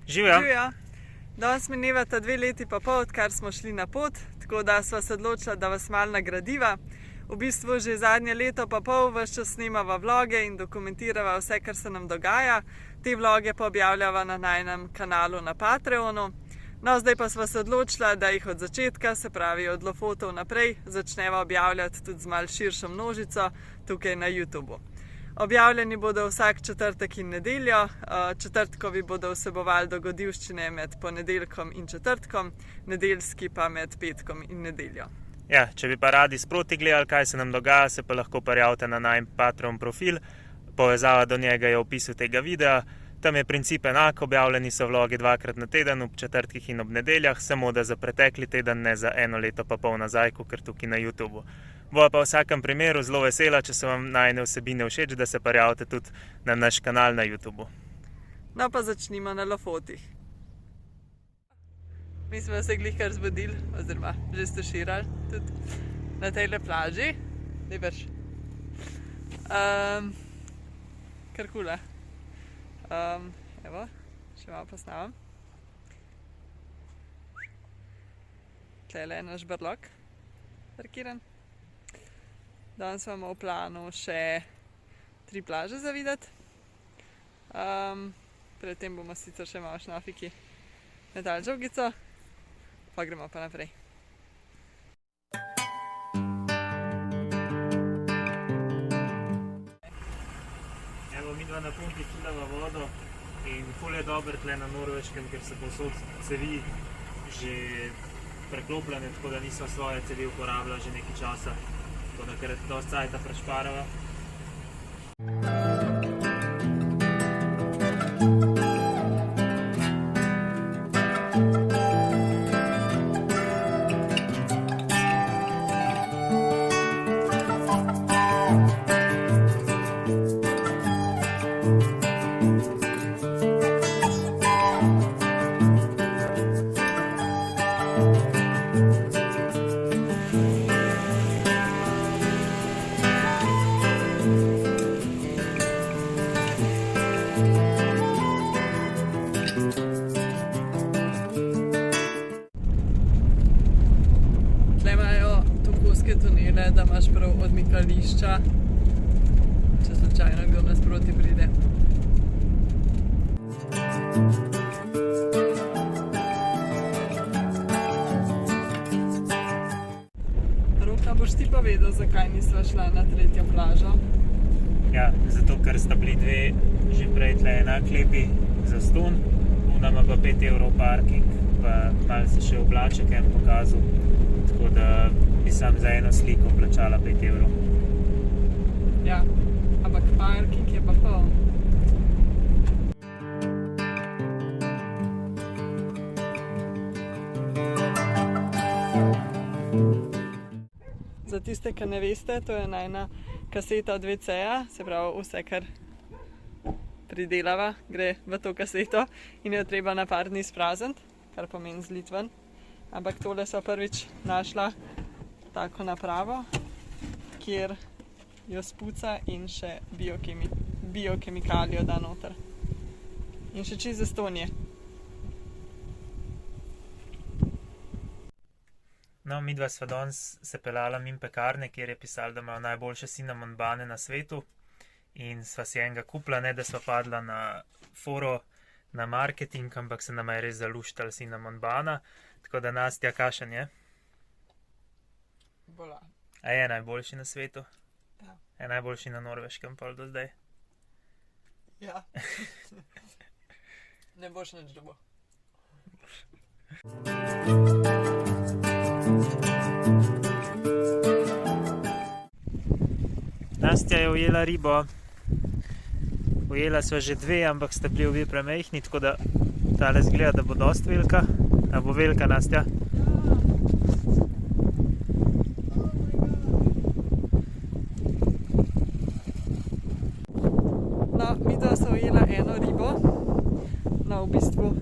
Živijo. Živijo. Danes minevata 2 leti pa pol, odkar smo šli na pot, tako da sva se odločila, da vas malo nagradiva. V bistvu že zadnje leto pa pol ves čas snemava vloge in dokumentirava vse, kar se nam dogaja. Te vloge pa objavljava na najnem kanalu na Patreonu. No, zdaj pa sva se odločila, da jih od začetka, se pravi od Lofotov naprej, začneva objavljati tudi z malo širšo množico tukaj na YouTubu. Objavljeni bodo vsak četrtek in nedeljo, četrtkovi bodo vsebovali dogodivščine med ponedeljkom in četrtkom, nedeljski pa med petkom in nedeljo. Ja, če bi pa radi sproti gledali, kaj se nam dogaja, se pa lahko prijavite na najn Patreon profil. Povezava do njega je v opisu tega videa. Tam je princip enak, objavljeni so vlogi 2-krat na teden, ob četrtkih in ob nedeljah, samo da za pretekli teden, ne za 1 leto pa pol nazaj, ker tukaj na YouTubu. Boja pa v vsakem primeru zelo vesela, če se vam najne vsebine všeč, da se prijavite tudi na naš kanal na YouTubu. No pa začnimo na Lofotih. Mi smo se glih kar zbudili, oziroma že stuširali tudi na tejle plaži. Dej brž. Kar kula. Evo, še malo posnavam. Tele je naš brlog parkiran. Danes imamo v planu še 3 plaže za videti. Predtem bomo sicer še malo šnafiki metali žogico, pa gremo pa naprej. Evo, midva na pumpi čilava vodo in ful je dober tle na Norveškem, ker se povsod cevi že preklopljene, tako da nisva svoje cevi uporabljala že nekaj časa. Tako da ker dosti cajta prešparava. Tunele, da imaš prav odmikališča, če slučajno kdo nasproti pride. Roka, boš ti pa vedel, zakaj nisva šla na 3. plažo? Ja, zato ker sta bili 2 že prej tle enak lepi zastonj, una ima pa 5 evrov parking, pa malo se še oblaček en pokazal, tako da bi sam za eno sliko plačala 5 evrov. Ja, ampak parking je pa poln. Za tiste, ki ne veste, to je najna kaseta od WC-ja, se pravi vse, kar pridelava, gre v to kaseto in jo treba na par dni sprazniti, kar pomeni zlit ven. Ampak tole so prvič našla tako napravo, kjer jo spuca in še biokemikalijo da noter. In še čisto zastonj je. No, midva sva danes se peljala mimo pekarne, kjer je pisalo, da imajo najboljše cinnamon bane na svetu. In sva si enega kupila, ne da sva padla na foro, na marketing, ampak se nama je res zaluštala cinnamon bana. Tako da, Nastja, kakšen je? Bola. A je najboljši na svetu? Ja. Je najboljši na Norveškem pol do zdaj? Ja. Ne boš nič dobil. Nastja je ujela ribo. Ujela sva že 2, ampak sta bili obe premajhni, tako da tale zgleda, da bo dosti velika. A bo velika, Nastja? No, midva sva ujela eno ribo. No, v bistvu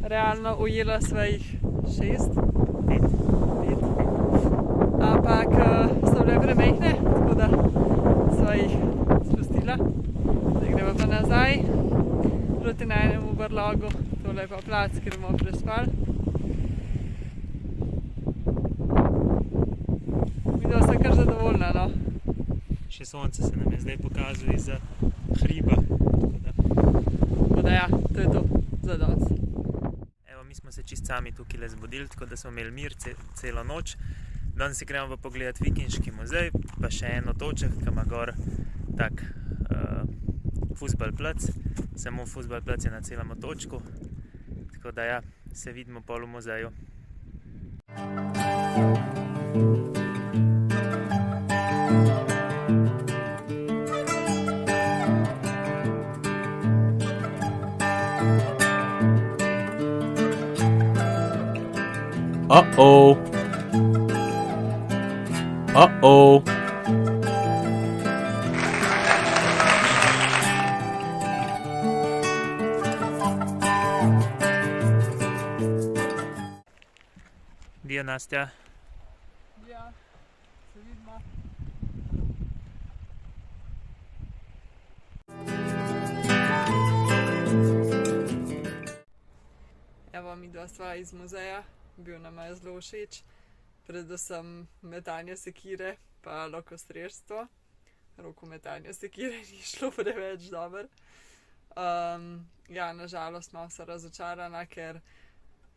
realno ujela sva jih 6. 5. Ampak so bile premajhne, tako da sva jih spustila. Zdaj greva pa nazaj. proti najnemu brlogu. Tole je pa plac, kjer bomo prespali. Videla sta kar zadovoljna, no. Še sonce se nam je zdaj pokazalo izza hriba. Tako da ja, to je to za danes. Evo, mi smo se čist sami tukaj le zbudili, tako da smo imeli mir celo noč. Danes si gremo pa pogledati Vikinški muzej, pa še en otoček, ki ima gor tak fuzbal plac. Samo fuzbal plac je na celem otočku. Tako da ja, se vidimo pol v muzeju. Uh-oh. Uh-oh. Dio, Nastja. Ja, se vidimo. Evo, midva sva iz muzeja, bil nam je zelo všeč, predvsem metanje sekire pa lokostrelstvo. Rokometanje sekire ni šlo preveč dobro. Ja, nažalost malo sem razočarana, ker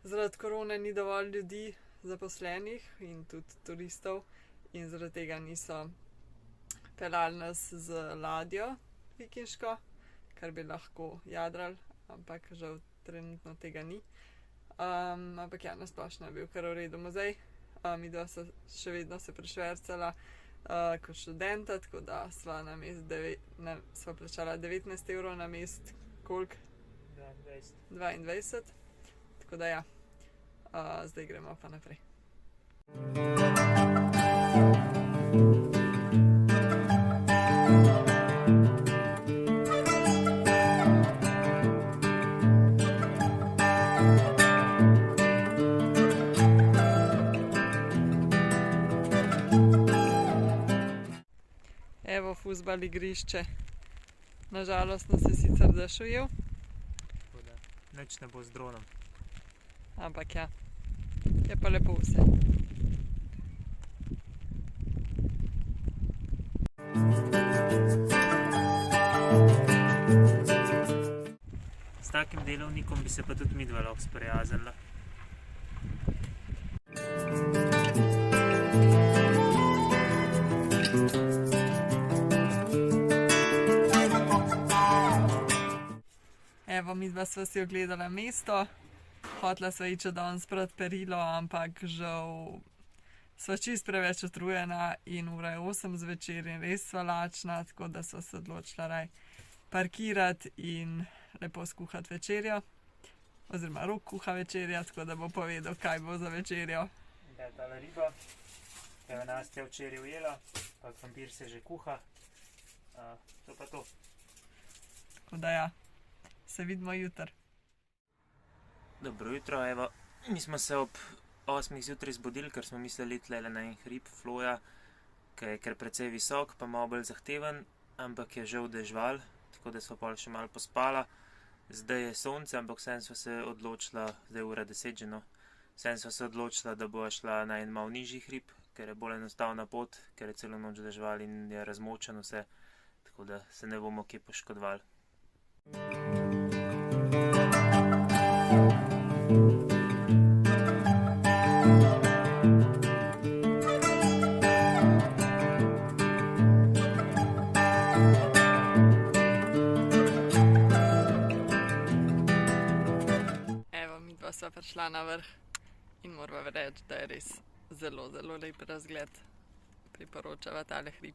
zaradi korone ni dovolj ljudi zaposlenih in tudi turistov in zaradi tega niso peljali nas z ladjo vikinško, kar bi lahko jadrali, ampak žal trenutno tega ni. Ampak ja, nasplošno je bil kar v redu muzej. Midva so še vedno se prešvercala kot študenta, tako da sva sva plačala 19 evrov na mest, koliko? 22. Tako da ja, zdaj gremo pa naprej. Evo fuzbal igrišče. Nažalost nas je sicer dež ujel. Nič ne bo z dronom. Ampak ja, je pa lepo vse. S takim delovnikom bi se pa tudi midva lahko sprijaznila. Evo, midva sva si ogledala mesto. Hotela sva iti še danes pred perilo, ampak žal sva čist preveč utrujena in ura je 8 zvečer in res sva lačna, tako da sva se odločila raj parkirati in lepo skuhati večerjo. Oziroma Rok kuha večerjo, tako da bo povedal, kaj bo za večerjo. Da je tale riba, ki jo Nastja včeraj ujela, pa krompir se že kuha. To pa to. Tako da ja, se vidimo jutri. Dobro jutro, evo, mi smo se ob 8 zjutraj zbudili, ker smo mislili tlele na en hrib Floja, ki je kar precej visok, pa malo bolj zahteven, ampak je žal dežval, tako da smo pol še malo pospala. Zdaj je sonce, ampak vsem sva se odločila, zdaj ura 10 že no, vsem sva se odločila, da bova šla na en malo nižji hrib, ker je bolj enostavna pot, ker je celo noč dežval in je razmočen vse, tako da se ne bomo kje poškodovali. Sva prišla na vrh in morava reči, da je res zelo, zelo lep razgled. Priporočava tale hrib.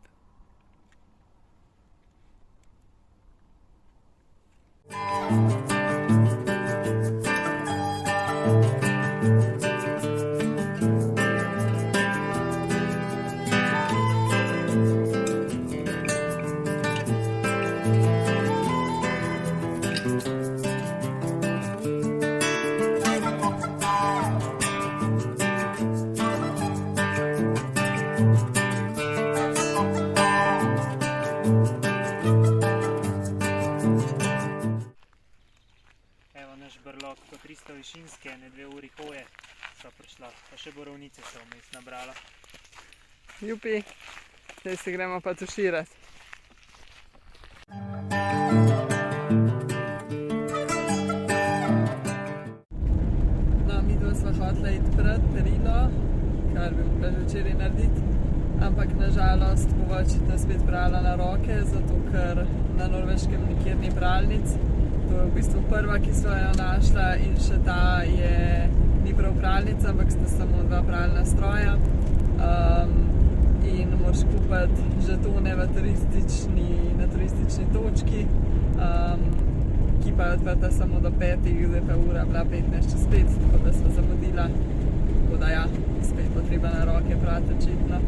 Evo naš brlog po 300 višinske, ne 2 uri hoje so prišla, pa še borovnice so vmes nabrala. Jupi, zdaj se gremo pa tuširati. No, midva sva hotela iti pred perilo, kar bi mogla že včeraj narediti, ampak nažalost bova očitno spet brala na roke, zato ker na Norveškem nikjer ni bralnic. To je v bistvu prva, ki sva jo našla, in še ta ni prav bralnica, ampak sta samo 2 pralna stroja. In moraš kupiti žetone na turistični točki, ki pa je odprta samo do 5, zdaj pa ura bila 15 čez 5, tako da sva zamudila. Tako da ja, spet bo treba na roke prati očitno.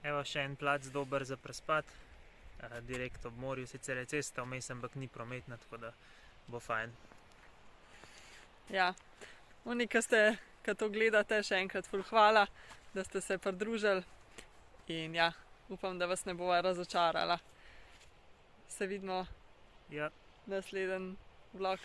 Evo še en plac dober za prespat, direkt ob morju, sicer je cesta vmes, ampak ni prometna, tako da bo fajn. Ja, oni, ki to gledate, še enkrat ful hvala, da ste se pridružili in ja, upam, da vas ne bova razočarala. Se vidimo Ja. naslednji vlog.